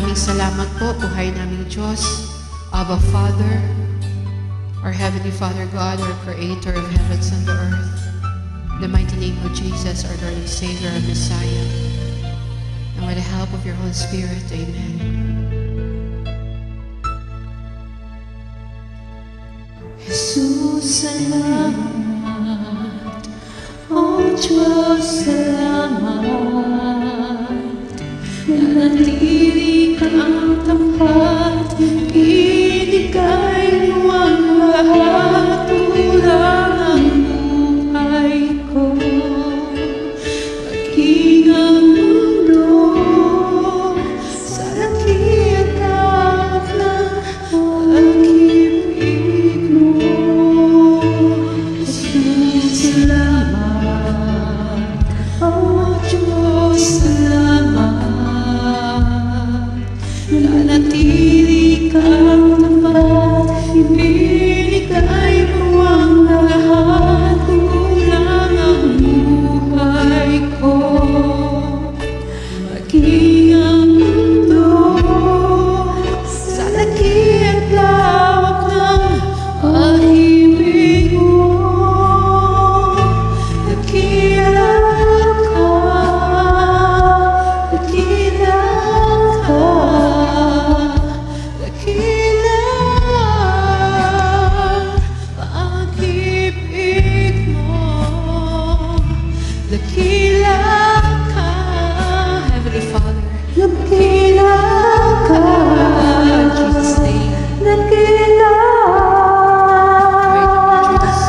Maraming salamat po, buhay naming Diyos, Abba Father, our Heavenly Father God, our Creator of heavens and the earth. In the mighty name of Jesus, our Lord and Savior, our Messiah. And with the help of your Holy Spirit, amen. Jesus, salamat. O Diyos, salamat. Nanatili kang tapat, binigay mo ang lahat, tulang ang buhay ko. Maging ang mundo sa laki at tawag ng pag-ibig mo. Jesus, salamat. O Diyos, salamat. Nanatili kang tapat, ibinigay mo ang lahat, kulang ang buhay ko. Maging ang mundo sa laki at lawak ng pag-ibig mo. Dakila ka, dakila ka. Dakila ka, Heavenly Father. Dakila ka, in Jesus' name. Dakila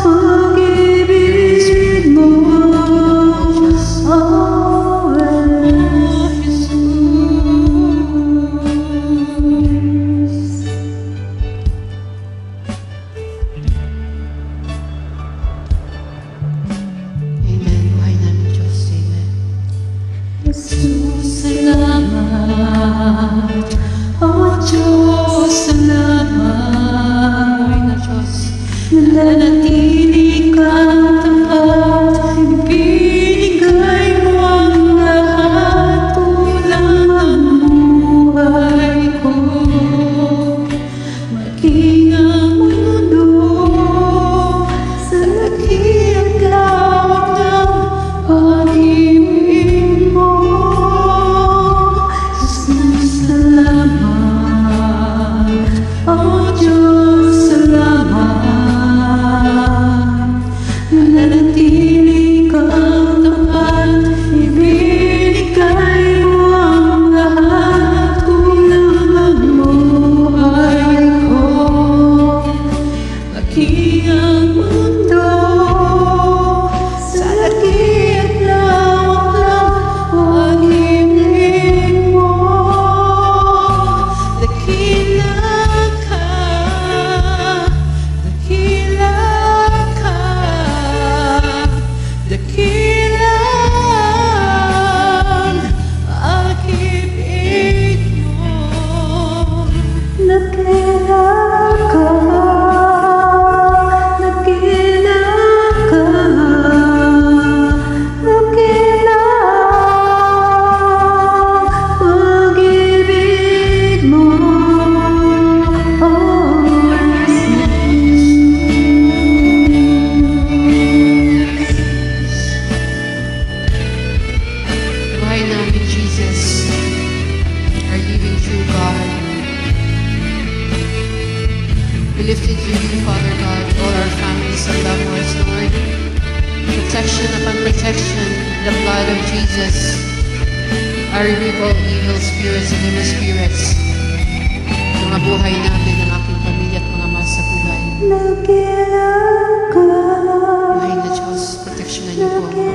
pag-ibig mo, oh Jesus. Jesus, salamat. O Diyos, salamat. Nanatili kang tapat, ibinigay mo ang lahat, tulang ang buhay ko. Maging ang mundo sa laki at lawak ng pag-ibig mo. Salamat, O Diyos, salamat. Nanatili kang tapat, ibinigay mo ang lahat, kulang ang buhay ko. Maging ang mundo sa laki at lawak ng pag-ibig mo. Dakila ka, dakila ka, dakila ang pag-ibig mo. Dakila ka, dakila ka, dakila pag-ibig mo, oh Buhay namin, Jesus, our living true God. We lift into you, Father God, all our families and loved ones, Lord. Protection upon protection, the blood of Jesus. I rebuke all evil spirits and evil spirits. Mga buhay namin, ang aking pamilya at mga mahal sa buhay. dakila ka, Buhay na Diyos, proteksyonan niyo po.